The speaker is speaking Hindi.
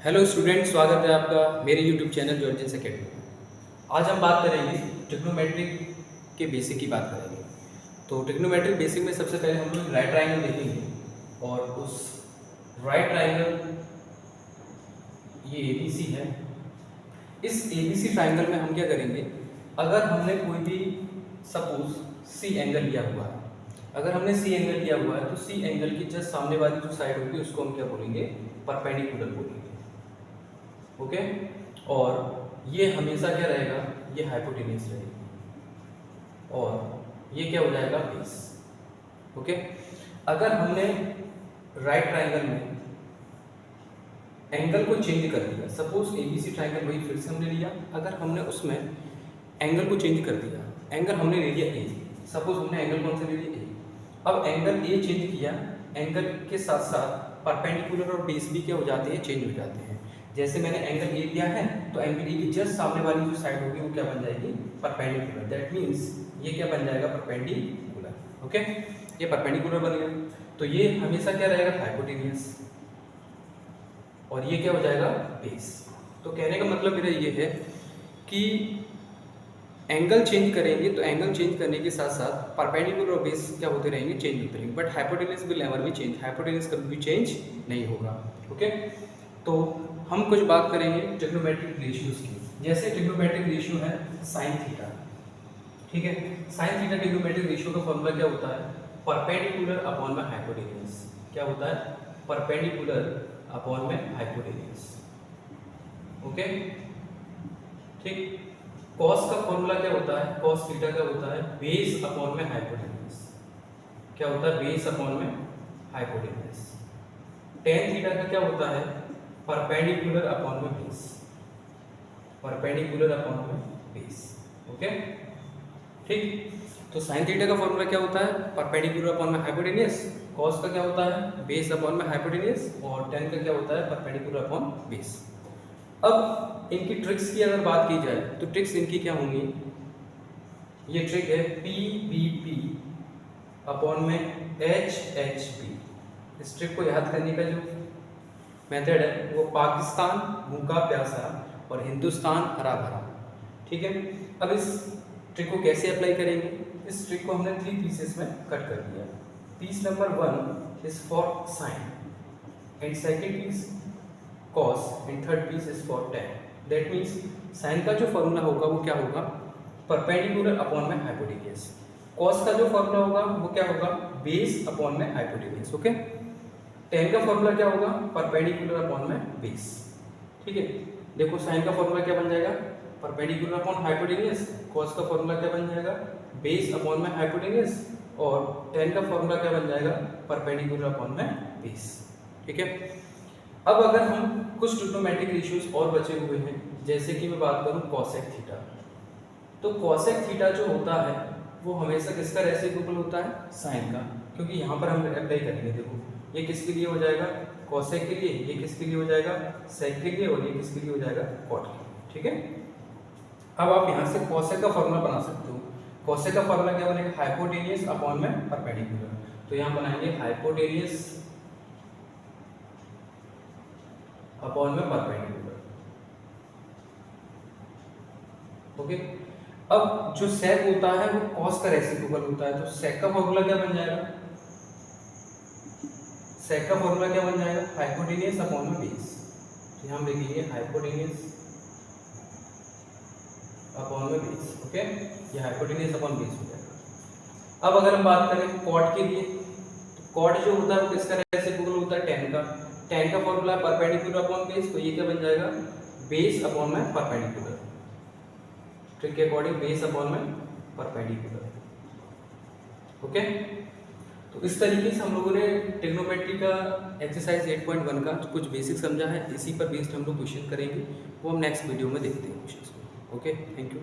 हेलो स्टूडेंट, स्वागत है आपका मेरे यूट्यूब चैनल जॉर्जियन अकेडमी में। आज हम बात करेंगे ट्रिग्नोमेट्रिक के बेसिक की बात करेंगे। तो ट्रिग्नोमेट्रिक बेसिक में सबसे पहले हम लोग राइट ट्रायंगल देखेंगे और उस राइट ट्रायंगल ये एबीसी है। इस एबीसी ट्रायंगल में हम क्या करेंगे, अगर हमने कोई भी सपोज सी एंगल लिया हुआ है, अगर हमने सी एंगल लिया हुआ है तो सी एंगल की जस्ट सामने वाली जो साइड होगी उसको हम क्या बोलेंगे, परपेंडिकुलर बोलेंगे। ओके और ये हमेशा क्या रहेगा, ये हाइपोटेन्यूज रहेगी और ये क्या हो जाएगा, बेस। ओके अगर हमने राइट ट्रायंगल में एंगल को चेंज कर दिया, सपोज एबीसी ट्रायंगल वही फिर से हमने लिया, अगर हमने उसमें एंगल को चेंज कर दिया, एंगल हमने ले लिया ए, सपोज हमने एंगल कौन से ले लिया ए, अब एंगल ए चेंज किया, एंगल के साथ साथ परपेंडिकुलर और बेस भी क्या हो जाते हैं, चेंज हो जाते हैं। जैसे मैंने एंगल ए लिया है तो एंगल ए की जस्ट सामने वाली जो साइड होगी वो क्या बन जाएगी, परपेंडिकुलर। दैट मींस ये क्या बन जाएगा, परपेंडिकुलर। ओके ये परपेंडिकुलर बन गया, तो ये हमेशा क्या रहेगा, हाइपोटेन्यूज, और ये क्या हो जाएगा, बेस। तो कहने का मतलब मेरा ये है कि एंगल चेंज करेंगे तो एंगल चेंज करने के साथ साथ परपेंडिकुलर और बेस क्या होते रहेंगे, चेंज होते रहेंगे, but hypotenuse will never be change, hypotenuse कभी भी चेंज नहीं होगा। ओके तो हम कुछ बात करेंगे ट्रिग्नोमेट्रिक रेशियोज की। जैसे ट्रिग्नोमेट्रिक रेशियो है साइन थीटा, ठीक है। साइन थीटा ट्रिग्नोमेट्रिक रेशियो का फॉर्मूला क्या होता है, परपेंडिकुलर अपॉन में हाइपोटेन्यूज। क्या होता है, परपेंडिकुलर अपॉन में हाइपोटेन्यूज। ओके ठीक। कॉस का फॉर्मूला क्या होता है, कॉस थीटा क्या होता है, बेस अपॉन में हाइपोटेन्यूज। क्या होता है, बेस अपॉन में हाइपोटेन्यूज। टेन थीटा का क्या होता है, परपेंडिकुलर अपॉन में बेस, परपेंडिकुलर अपॉन में बेस। ओके ठीक। तो साइन थीटा का फॉर्मूला क्या होता है, परपेंडिकुलर अपॉन में हाइपोटेन्यूज, कॉस का क्या होता है, बेस अपॉन में हाइपोटेन्यूज, और टेन का क्या होता है, परपेंडिकुलर अपॉन बेस। अब इनकी ट्रिक्स की अगर बात की जाए तो ट्रिक्स इनकी क्या होंगी, ये ट्रिक है पी बी पी अपॉन में एच एच पी। इस ट्रिक को याद करने का जो मेथड है वो पाकिस्तान भूखा प्यासा और हिंदुस्तान हरा भरा, ठीक है। अब इस ट्रिक को कैसे अप्लाई करेंगे, इस ट्रिक को हमने 3 पीसेस में कट कर दिया। Piece number 1 is for sine and second piece cos and third piece is for tan. That means sine का जो फॉर्मूला होगा वो क्या होगा, परपेंडिकुलर अपॉन में हाइपोटेन्यूज। कॉस का जो फॉर्मूला होगा वो क्या होगा, बेस अपॉन में हाइपोटेन्यूज। ओके टेन का फॉर्मूला क्या होगा, परपेंडिकुलर अपॉन में बेस, ठीक है। देखो साइन का फॉर्मूला क्या बन जाएगा, परपेंडिकुलर अपॉन हाइपोटेन्यूज, कॉस का फॉर्मूला क्या बन जाएगा, बेस अपॉन में हाइपोटेन्यूज, और टेन का फॉर्मूला क्या बन जाएगा, परपेंडिकुलर अपॉन में बेस, ठीक है। अब अगर हम कुछ ट्रिग्नोमेट्रिक रेशियोज और बचे हुए हैं, जैसे कि मैं बात करूं कोसेक थीटा, तो कोसेक थीटा जो होता है वो हमेशा किसका रेसिप्रोकल होता है, साइन का, क्योंकि यहाँ पर हम अप्लाई करेंगे। देखो ये किसके लिए हो जाएगा, कोसेक के लिए, ये किसके लिए हो जाएगा, सेक के लिए, और ये किसके लिए हो जाएगा, कॉट के लिए, ठीक है। अब आप यहाँ से कोसेक का फॉर्मूला बना सकते हो। कोसेक का फॉर्मूला क्या बनेगा, हाइपोटेन्यूज अपॉन में परपेंडिकुलर। तो यहाँ बनाएंगे हाइपोटेन्यूज अपॉन में परपेंडिकुलर। ओके अब जो सेक होता है वो कॉस का रेसिप्रोकल होता है, तो सेक का फॉर्मूला क्या बन जाएगा, सेक का फॉर्मूला क्या बन जाएगा, हाइपोटेन्यूज अपॉन में बेस। तो हम लिखेंगे हाइपोटेन्यूज अपॉन में बेस। ओके ये हाइपोटेन्यूज अपॉन बेस हो जाएगा। अब अगर हम बात करें कॉट के लिए, तो कॉट जो होता है वो किसका रेसिप्रोकल होता है, टेन का। टेन का फॉर्मूला परपेंडिकुलर अपॉन बेस, तो ये क्या बन जाएगा, बेस अपॉन में परपेंडिकुलर। ट्रिक के अकॉर्डिंग बेस अपॉन में परपेंडिकुलर। ओके तो इस तरीके से हम लोगों ने ट्रिग्नोमेट्री का एक्सरसाइज 8.1 का कुछ बेसिक समझा है। इसी पर बेस्ड हम लोग क्वेश्चन करेंगे, वो हम नेक्स्ट वीडियो में देखते हैं क्वेश्चन को। Okay thank you.